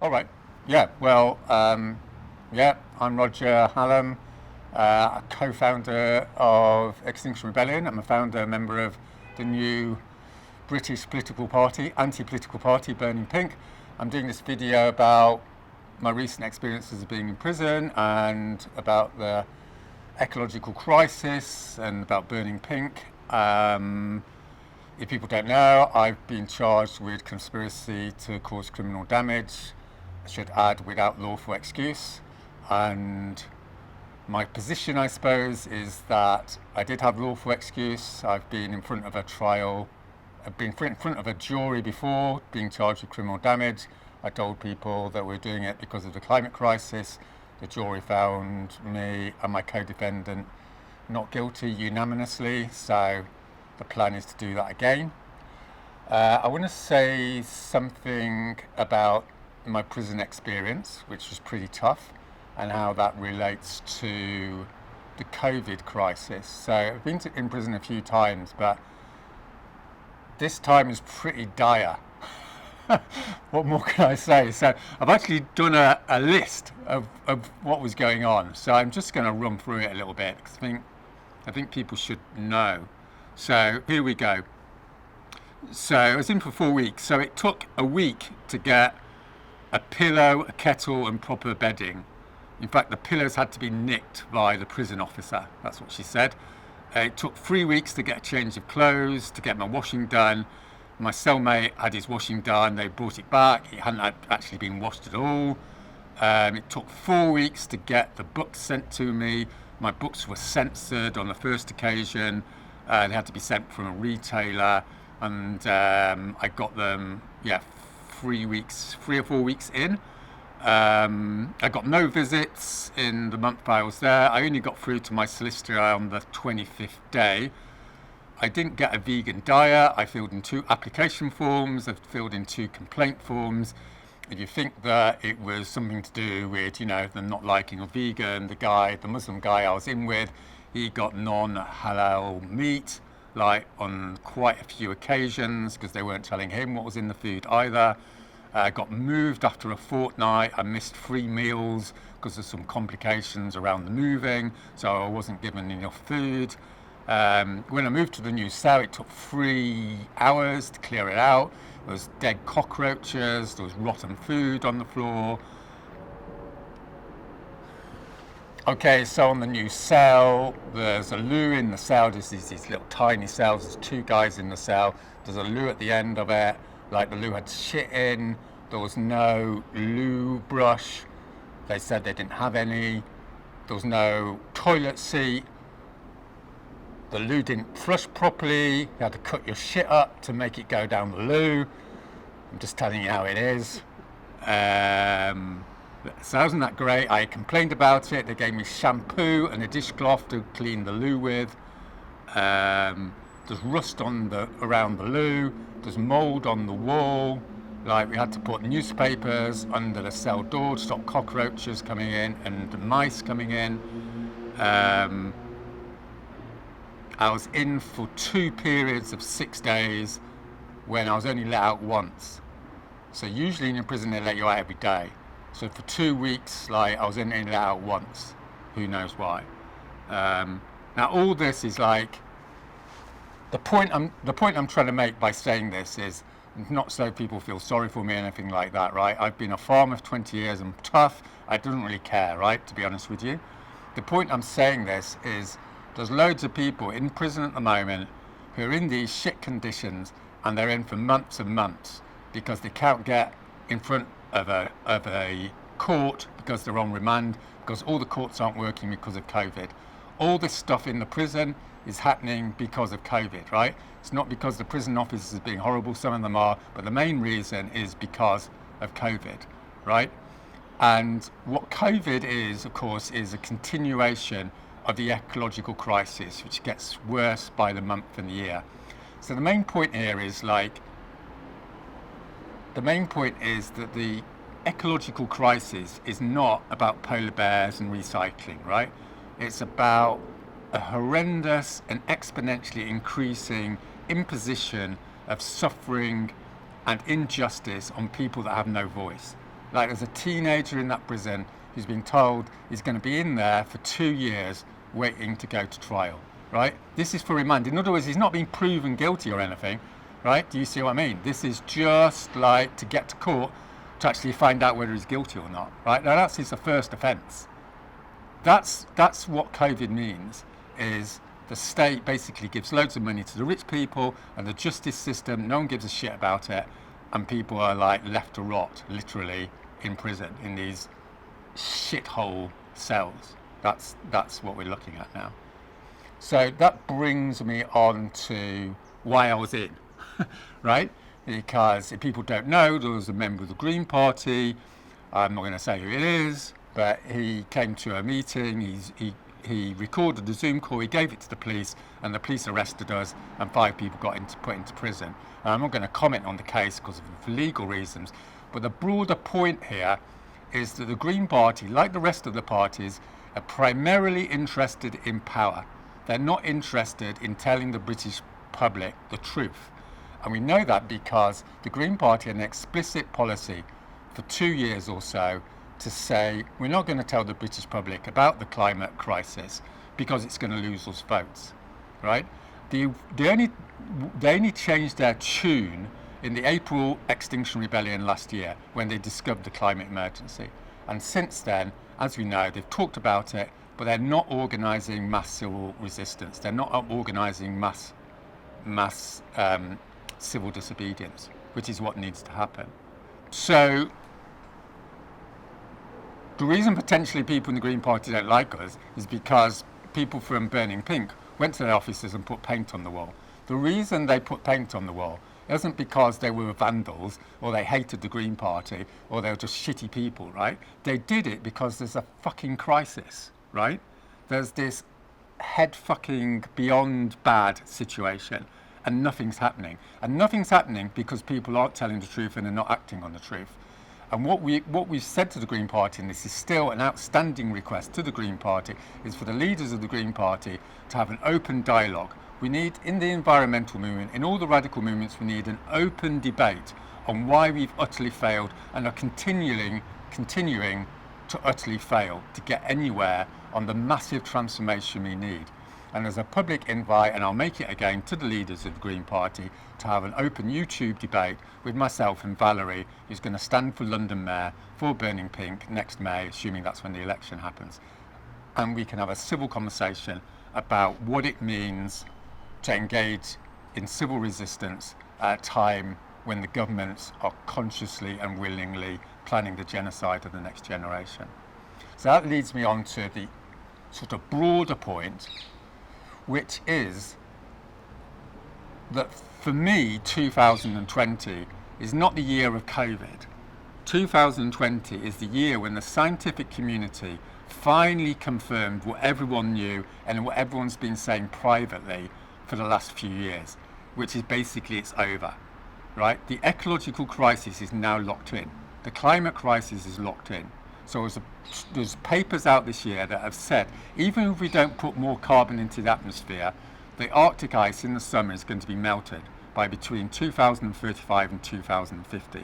All right. Yeah. Well, yeah, I'm Roger Hallam, a co-founder of Extinction Rebellion. I'm a founder, member of the new British political party, anti-political party, Burning Pink. I'm doing this video about my recent experiences of being in prison and about the ecological crisis and about Burning Pink. If people don't know, I've been charged with conspiracy to cause criminal damage. I should add, without lawful excuse. And my position, I suppose, is that I did have lawful excuse. I've been in front of a trial. I've been in front of a jury before, being charged with criminal damage. I told people that we're doing it because of the climate crisis. The jury found me and my co-defendant not guilty unanimously. So the plan is to do that again. I want to say something about my prison experience, which was pretty tough, and how that relates to the COVID crisis. So I've been in prison a few times, but this time is pretty dire. What more can I say? So I've actually done a list of what was going on. So I'm just going to run through it a little bit because I think people should know. So here we go. So I was in for 4 weeks. So it took a week to get a pillow, a kettle and proper bedding. In fact, the pillows had to be nicked by the prison officer. That's what she said. It took 3 weeks to get a change of clothes, to get my washing done. My cellmate had his washing done. They brought it back. It hadn't actually been washed at all. It took 4 weeks to get the books sent to me. My books were censored on the first occasion. They had to be sent from a retailer, and I got them, 3 or 4 weeks in. I got no visits in the month I was there. I only got through to my solicitor on the 25th day. I didn't get a vegan diet. I filled in 2 application forms. I filled in 2 complaint forms. If you think that it was something to do with, them not liking a vegan, the Muslim guy I was in with, he got non-halal meat, like on quite a few occasions, because they weren't telling him what was in the food either. I got moved after a fortnight. I missed 3 meals because of some complications around the moving, so I wasn't given enough food. When I moved to the new cell, it took 3 hours to clear it out. There was dead cockroaches, there was rotten food on the floor. Okay, so on the new cell, there's a loo in the cell. There's these little tiny cells. There's 2 guys in the cell. There's a loo at the end of it. Like, the loo had shit in. There was no loo brush. They said they didn't have any. There was no toilet seat. The loo didn't flush properly. You had to cut your shit up to make it go down the loo. I'm just telling you how it is. So wasn't that great? I complained about it. They gave me shampoo and a dishcloth to clean the loo with. There's rust around the loo. There's mould on the wall. Like, we had to put newspapers under the cell door to stop cockroaches coming in and the mice coming in. I was in for 2 periods of 6 days when I was only let out once. So usually in a prison they let you out every day. So for 2 weeks, I was only let out once. Who knows why? Now all this is like, the point I'm trying to make by saying this is not so people feel sorry for me or anything like that, right? I've been a farmer for 20 years. I'm tough. I don't really care, right? To be honest with you. The point I'm saying this is there's loads of people in prison at the moment who are in these shit conditions, and they're in for months and months because they can't get in front of a court because they're on remand, because all the courts aren't working because of COVID. All this stuff in the prison is happening because of COVID, right? It's not because the prison officers are being horrible, some of them are, but the main reason is because of COVID, right? And what COVID is, of course, is a continuation of the ecological crisis, which gets worse by the month and the year. So the main point here is that the ecological crisis is not about polar bears and recycling, right? It's about a horrendous and exponentially increasing imposition of suffering and injustice on people that have no voice. Like, there's a teenager in that prison who's been told he's going to be in there for 2 years waiting to go to trial, right? This is for remand. In other words, he's not been proven guilty or anything, right? Do you see what I mean? This is just like to get to court to actually find out whether he's guilty or not, right? Now, that's his first offence. That's what COVID means, is the state basically gives loads of money to the rich people and the justice system, no one gives a shit about it, and people are like left to rot, literally, in prison, in these shithole cells. That's what we're looking at now. So that brings me on to why I was in, right? Because if people don't know, there was a member of the Green Party, I'm not going to say who it is, but he came to a meeting, he recorded the Zoom call, he gave it to the police, and the police arrested us, and 5 people got put into prison. And I'm not going to comment on the case because of legal reasons, but the broader point here is that the Green Party, like the rest of the parties, are primarily interested in power. They're not interested in telling the British public the truth. And we know that because the Green Party had an explicit policy for 2 years or so to say, we're not going to tell the British public about the climate crisis because it's going to lose us votes, right? They only changed their tune in the April Extinction Rebellion last year when they discovered the climate emergency. And since then, as we know, they've talked about it, but they're not organising mass civil resistance. They're not organising mass civil disobedience, which is what needs to happen. So the reason potentially people in the Green Party don't like us is because people from Burning Pink went to their offices and put paint on the wall. The reason they put paint on the wall isn't because they were vandals or they hated the Green Party or they were just shitty people, right? They did it because there's a fucking crisis, right? There's this head fucking beyond bad situation and nothing's happening. And nothing's happening because people aren't telling the truth and are not acting on the truth. And what we've said to the Green Party, and this is still an outstanding request to the Green Party, is for the leaders of the Green Party to have an open dialogue. We need, in the environmental movement, in all the radical movements, we need an open debate on why we've utterly failed and are continuing to utterly fail to get anywhere on the massive transformation we need. And there's a public invite, and I'll make it again, to the leaders of the Green Party to have an open YouTube debate with myself and Valerie, who's going to stand for London Mayor for Burning Pink next May, assuming that's when the election happens. And we can have a civil conversation about what it means to engage in civil resistance at a time when the governments are consciously and willingly planning the genocide of the next generation. So that leads me on to the sort of broader point, which is that for me, 2020 is not the year of COVID. 2020 is the year when the scientific community finally confirmed what everyone knew and what everyone's been saying privately for the last few years, which is basically it's over, right? The ecological crisis is now locked in. The climate crisis is locked in. So there's papers out this year that have said, even if we don't put more carbon into the atmosphere, the Arctic ice in the summer is going to be melted by between 2035 and 2050.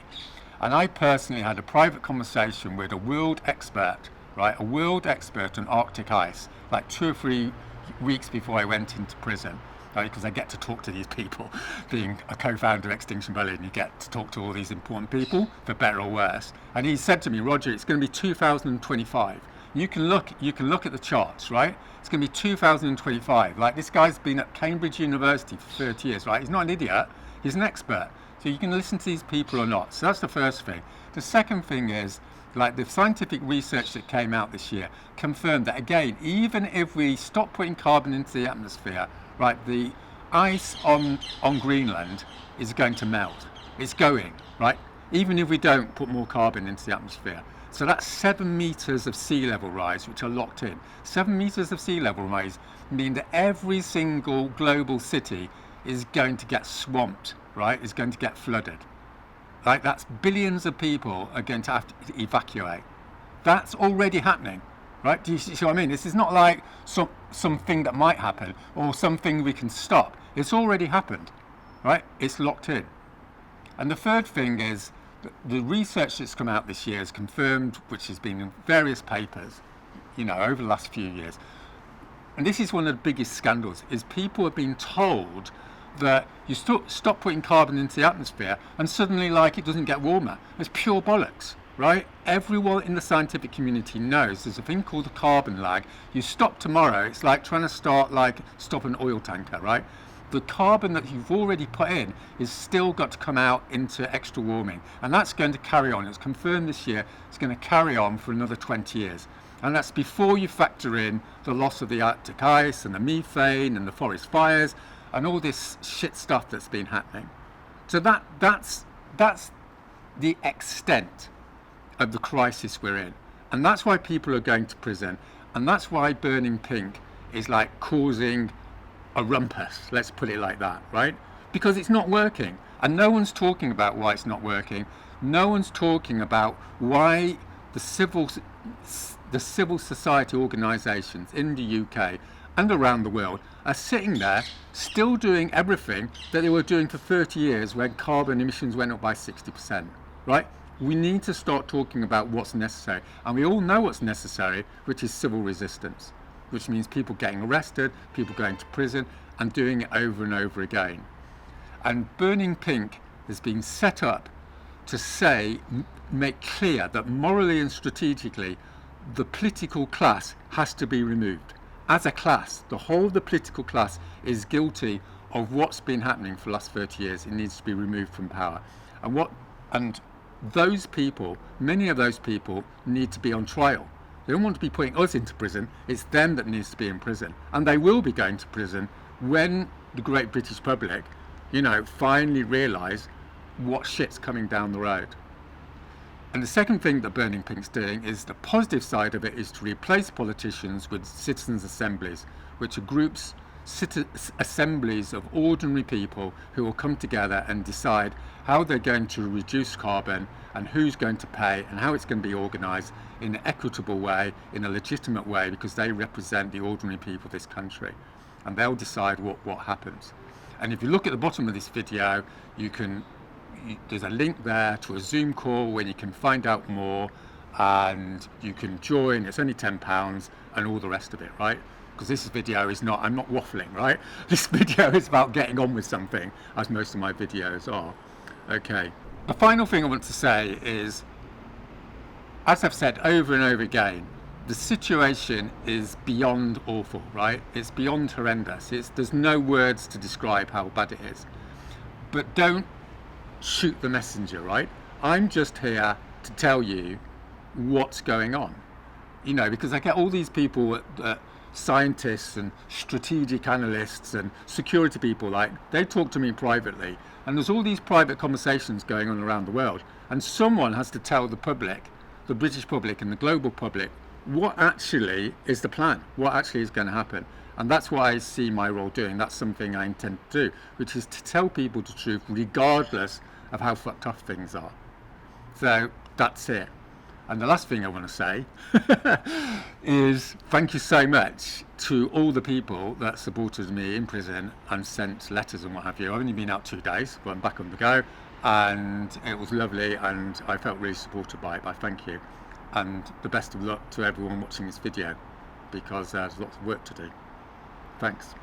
And I personally had a private conversation with a world expert, right? A world expert on Arctic ice, like 2 or 3 weeks before I went into prison. Because I get to talk to these people. Being a co-founder of Extinction Rebellion, you get to talk to all these important people, for better or worse. And he said to me, Roger, it's going to be 2025. You can look at the charts, right? It's going to be 2025. Like, this guy's been at Cambridge University for 30 years, right? He's not an idiot. He's an expert. So you can listen to these people or not. So that's the first thing. The second thing is, like, the scientific research that came out this year confirmed that, again, even if we stop putting carbon into the atmosphere, right, the ice on Greenland is going to melt. It's going, right? Even if we don't put more carbon into the atmosphere. So that's 7 meters of sea level rise, which are locked in. 7 meters of sea level rise mean that every single global city is going to get swamped, right? Is going to get flooded. Right? That's billions of people are going to have to evacuate. That's already happening. Right? Do you see what I mean? This is not like something that might happen or something we can stop. It's already happened. Right? It's locked in. And the third thing is The research that's come out this year has confirmed, which has been in various papers, over the last few years, and this is one of the biggest scandals, is people have been told that you stop putting carbon into the atmosphere and suddenly it doesn't get warmer. It's pure bollocks, right? Everyone in the scientific community knows there's a thing called a carbon lag. You stop tomorrow, it's like trying to stop an oil tanker, right? The carbon that you've already put in is still got to come out into extra warming, and that's going to carry on. It's confirmed this year it's going to carry on for another 20 years. And that's before you factor in the loss of the Arctic ice and the methane and the forest fires and all this shit stuff that's been happening. So that's the extent of the crisis we're in. And that's why people are going to prison. And that's why burning pink is causing a rumpus, let's put it like that, right? Because it's not working. And no one's talking about why it's not working. No one's talking about why the civil society organisations in the UK and around the world are sitting there still doing everything that they were doing for 30 years when carbon emissions went up by 60%, right? We need to start talking about what's necessary. And we all know what's necessary, which is civil resistance, which means people getting arrested, people going to prison and doing it over and over again. And Burning Pink has been set up to make clear that morally and strategically the political class has to be removed. As a class, the whole of the political class is guilty of what's been happening for the last 30 years. It needs to be removed from power. And those people, many of those people, need to be on trial. They don't want to be putting us into prison. It's them that needs to be in prison. And they will be going to prison when the great British public, finally realise what shit's coming down the road. And the second thing that Burning Pink's doing is the positive side of it is to replace politicians with citizens' assemblies, which are assemblies of ordinary people who will come together and decide how they're going to reduce carbon and who's going to pay and how it's going to be organised in an equitable way, in a legitimate way, because they represent the ordinary people of this country. And they'll decide what happens. And if you look at the bottom of this video, there's a link there to a Zoom call where you can find out more and you can join. It's only £10 and all the rest of it, right? Because this video I'm not waffling, right? This video is about getting on with something, as most of my videos are. Okay. The final thing I want to say is, as I've said over and over again, the situation is beyond awful, right? It's beyond horrendous. There's no words to describe how bad it is. But don't shoot the messenger, right? I'm just here to tell you what's going on, because I get all these people, scientists and strategic analysts and security people, they talk to me privately, and there's all these private conversations going on around the world, and someone has to tell the public, the British public and the global public, what actually is the plan, what actually is going to happen. And that's what I see my role doing. That's something I intend to do, which is to tell people the truth regardless of how fucked up things are. So that's it. And the last thing I want to say is thank you so much to all the people that supported me in prison and sent letters and what have you. I've only been out 2 days, but I'm back on the go, and it was lovely and I felt really supported by it. But thank you, and the best of luck to everyone watching this video, because there's lots of work to do. Thanks.